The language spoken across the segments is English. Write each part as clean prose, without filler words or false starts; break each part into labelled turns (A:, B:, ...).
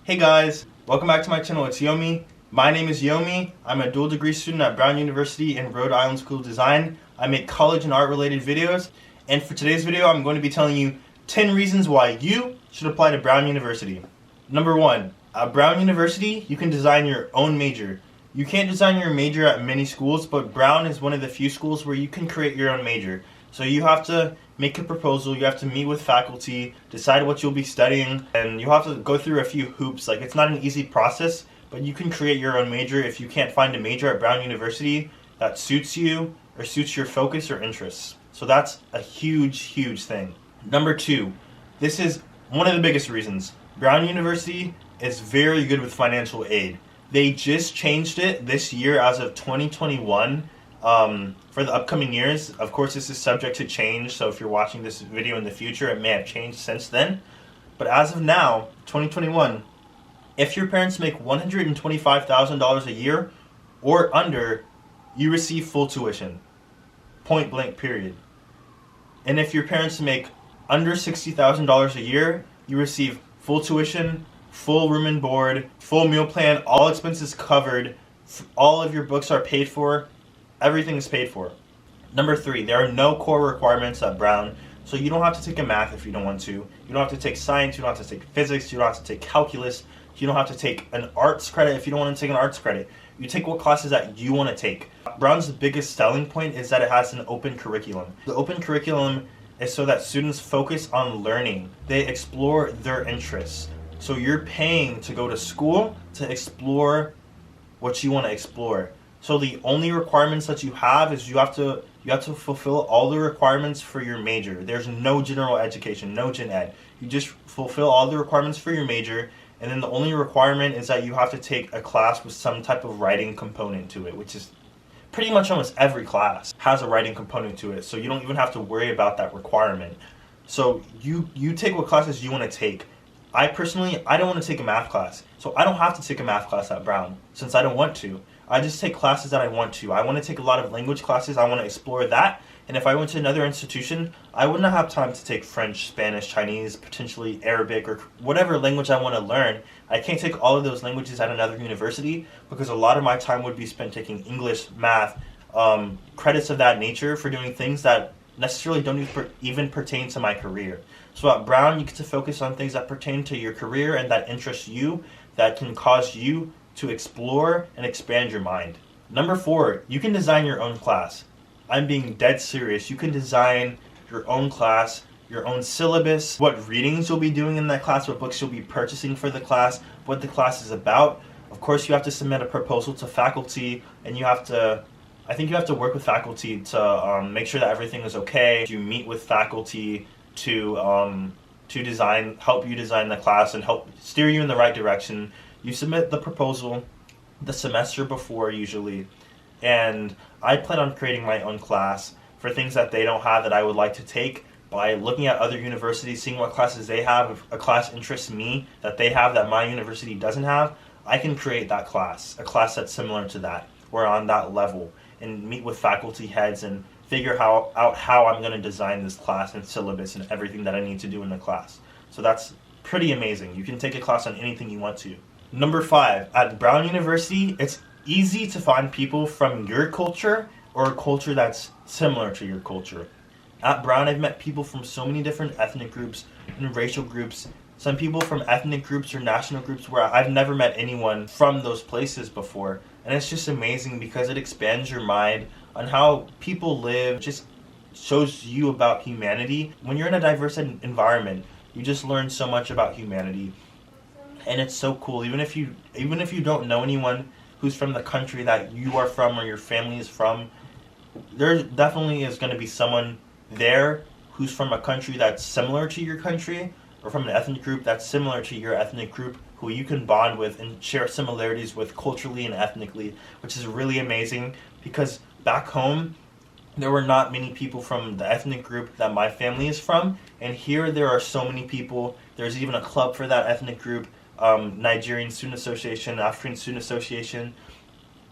A: Hey guys, welcome back to my channel. It's Yomi. My name is Yomi. I'm a dual degree student at Brown University in Rhode Island School of Design. I make college and art related videos, and for today's video I'm going to be telling you 10 reasons why you should apply to Brown University. Number 1, at Brown University you can design your own major. You can't design your major at many schools, but Brown is one of the few schools where you can create your own major. So you have to make a proposal, you have to meet with faculty, decide what you'll be studying, and you have to go through a few hoops. Like, it's not an easy process, but you can create your own major if you can't find a major at Brown University that suits you or suits your focus or interests. So that's a huge thing. Number 2, this is one of the biggest reasons. Brown University is very good with financial aid. They just changed it this year as of 2021 for the upcoming years. Of course, this is subject to change, so if you're watching this video in the future, it may have changed since then. But as of now, 2021, if your parents make $125,000 a year or under, you receive full tuition. Point blank, period. And if your parents make under $60,000 a year, you receive full tuition, full room and board, full meal plan, all expenses covered, all of your books are paid for, everything is paid for. Number 3, there are no core requirements at Brown, so you don't have to take a math if you don't want to. You don't have to take science, you don't have to take physics, you don't have to take calculus, you don't have to take an arts credit if you don't want to take an arts credit. You take what classes that you want to take. Brown's biggest selling point is that it has an open curriculum. The open curriculum is so that students focus on learning. They explore their interests. So you're paying to go to school to explore what you want to explore. So the only requirements that you have is you have to fulfill all the requirements for your major. There's no general education, no gen ed. You just fulfill all the requirements for your major, and then the only requirement is that you have to take a class with some type of writing component to it, which is pretty much almost every class has a writing component to it, so you don't even have to worry about that requirement. So you take what classes you want to take. I personally don't want to take a math class, so I don't have to take a math class at Brown since I don't want to. I just take classes that I want to. I want to take a lot of language classes. I want to explore that. And if I went to another institution, I wouldn't have time to take French, Spanish, Chinese, potentially Arabic, or whatever language I want to learn. I can't take all of those languages at another university because a lot of my time would be spent taking English, math, credits of that nature for doing things that necessarily don't even pertain to my career. So at Brown, you get to focus on things that pertain to your career and that interest you, that can cause you to explore and expand your mind. Number 4, you can design your own class. I'm being dead serious. You can design your own class, your own syllabus, what readings you'll be doing in that class, what books you'll be purchasing for the class, what the class is about. Of course, you have to submit a proposal to faculty, and I think you have to work with faculty to make sure that everything is okay. You meet with faculty to help you design the class and help steer you in the right direction. You submit the proposal the semester before usually, and I plan on creating my own class for things that they don't have that I would like to take by looking at other universities, seeing what classes they have. If a class interests me that they have that my university doesn't have, I can create that class, a class that's similar to that or on that level, and meet with faculty heads and figure out how I'm going to design this class and syllabus and everything that I need to do in the class. So that's pretty amazing. You can take a class on anything you want to. Number 5, at Brown University, it's easy to find people from your culture or a culture that's similar to your culture. At Brown, I've met people from so many different ethnic groups and racial groups. Some people from ethnic groups or national groups where I've never met anyone from those places before. And it's just amazing because it expands your mind on how people live, just shows you about humanity. When you're in a diverse environment, you just learn so much about humanity. And it's so cool. Even if you don't know anyone who's from the country that you are from or your family is from, there definitely is going to be someone there who's from a country that's similar to your country, or from an ethnic group that's similar to your ethnic group, who you can bond with and share similarities with culturally and ethnically, which is really amazing because back home there were not many people from the ethnic group that my family is from, and here there are so many people. There's even a club for that ethnic group, Nigerian Student Association, African Student Association,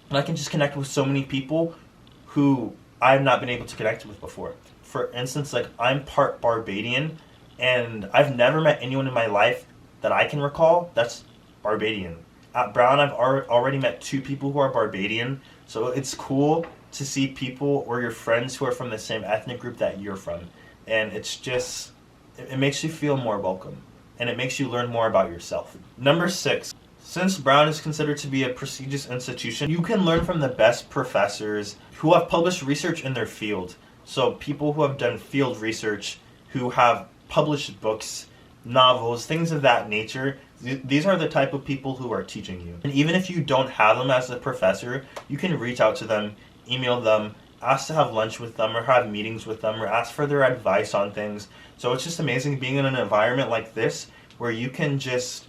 A: and I can just connect with so many people who I've not been able to connect with before. For instance, like, I'm part Barbadian, and I've never met anyone in my life that I can recall that's Barbadian. At Brown, I've already met 2 people who are Barbadian, so it's cool to see people or your friends who are from the same ethnic group that you're from. And it's just, it makes you feel more welcome, and it makes you learn more about yourself. Number 6, since Brown is considered to be a prestigious institution, you can learn from the best professors who have published research in their field. So people who have done field research, who have published books, novels, things of that nature. These are the type of people who are teaching you. And even if you don't have them as a professor, you can reach out to them, email them, ask to have lunch with them or have meetings with them or ask for their advice on things. So it's just amazing being in an environment like this where you can just,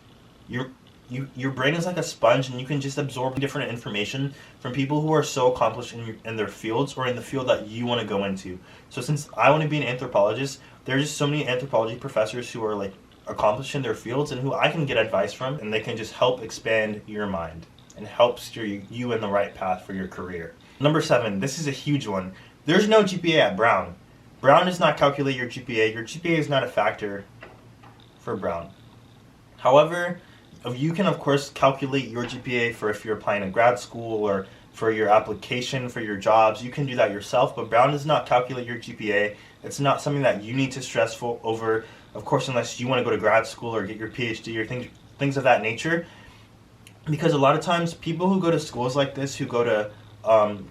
A: your brain is like a sponge and you can just absorb different information from people who are so accomplished in their fields or in the field that you want to go into. So since I want to be an anthropologist, there's just so many anthropology professors who are like accomplished in their fields and who I can get advice from, and they can just help expand your mind and help steer you in the right path for your career. Number 7, this is a huge one. There's no GPA at Brown. Brown does not calculate your GPA. Your GPA is not a factor for Brown. However, you can of course calculate your GPA for if you're applying to grad school or for your application for your jobs. You can do that yourself, but Brown does not calculate your GPA. It's not something that you need to stress over, of course, unless you want to go to grad school or get your PhD or things of that nature. Because a lot of times people who go to schools like this, who go to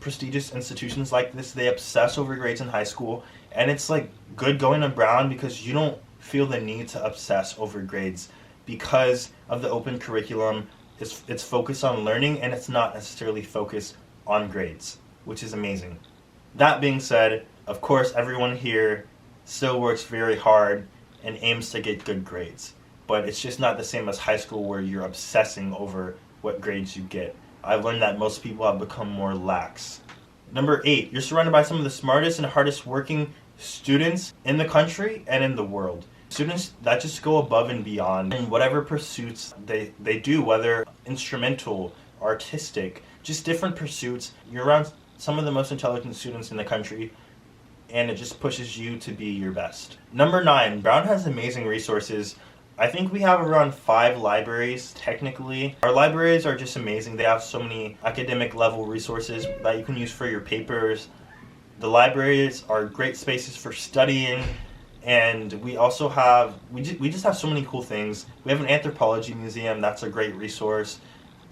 A: prestigious institutions like this, they obsess over grades in high school, and it's like good going to Brown because you don't feel the need to obsess over grades because of the open curriculum. It's focused on learning and it's not necessarily focused on grades, which is amazing. That being said, of course everyone here still works very hard and aims to get good grades, but it's just not the same as high school where you're obsessing over what grades you get. I've learned that most people have become more lax. Number 8, you're surrounded by some of the smartest and hardest working students in the country and in the world. Students that just go above and beyond in whatever pursuits they do, whether instrumental, artistic, just different pursuits. You're around some of the most intelligent students in the country, and it just pushes you to be your best. Number 9, Brown has amazing resources. I think we have around 5 libraries, technically. Our libraries are just amazing. They have so many academic level resources that you can use for your papers. The libraries are great spaces for studying, and we also have, we just have so many cool things. We have an anthropology museum, that's a great resource.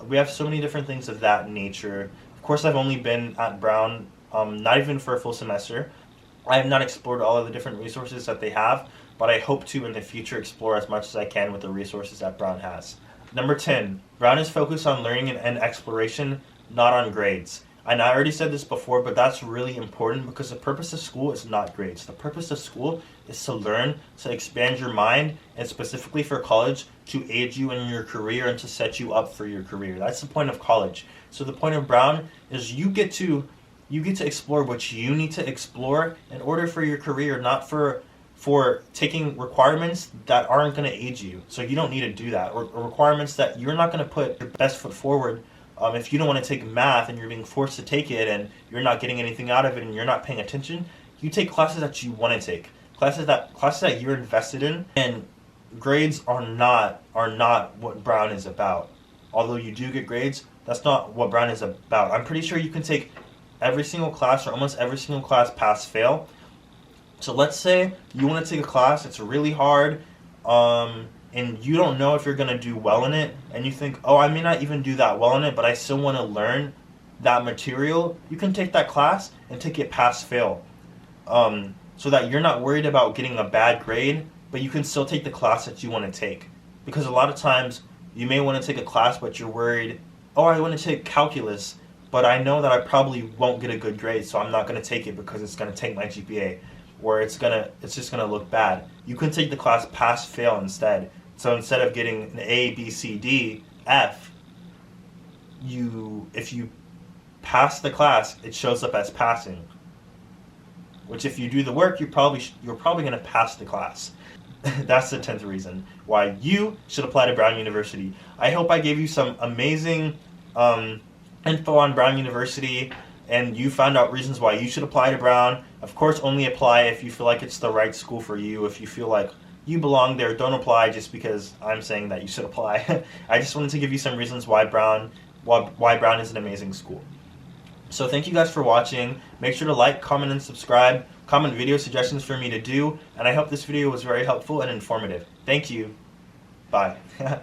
A: We have so many different things of that nature. Of course, I've only been at Brown, not even for a full semester. I have not explored all of the different resources that they have, but I hope to in the future explore as much as I can with the resources that Brown has. Number 10, Brown is focused on learning and exploration, not on grades. And I already said this before, but that's really important because the purpose of school is not grades. The purpose of school is to learn, to expand your mind, and specifically for college, to aid you in your career and to set you up for your career. That's the point of college. So the point of Brown is you get to explore what you need to explore in order for your career, not for taking requirements that aren't going to aid you. So you don't need to do that, or requirements that you're not going to put your best foot forward. If you don't want to take math and you're being forced to take it and you're not getting anything out of it and you're not paying attention, you take classes that you want to take, classes that you're invested in. And grades are not what Brown is about. Although you do get grades, that's not what Brown is about. I'm pretty sure you can take every single class or almost every single class pass fail. So let's say you want to take a class, it's really hard, and you don't know if you're going to do well in it, and you think, oh, I may not even do that well in it, but I still want to learn that material. You can take that class and take it pass fail, so that you're not worried about getting a bad grade, but you can still take the class that you want to take. Because a lot of times you may want to take a class, but you're worried, oh, I want to take calculus, but I know that I probably won't get a good grade, so I'm not going to take it because it's going to take my GPA, or it's just gonna look bad. You can take the class pass fail instead. So instead of getting an A, B, C, D, F, if you pass the class, it shows up as passing. Which, if you do the work, you're probably gonna pass the class. That's the 10th reason why you should apply to Brown University. I hope I gave you some amazing info on Brown University, and you found out reasons why you should apply to Brown. Of course, only apply if you feel like it's the right school for you, if you feel like you belong there. Don't apply just because I'm saying that you should apply. I just wanted to give you some reasons why Brown is an amazing school. So thank you guys for watching. Make sure to like, comment, and subscribe. Comment video suggestions for me to do. And I hope this video was very helpful and informative. Thank you. Bye.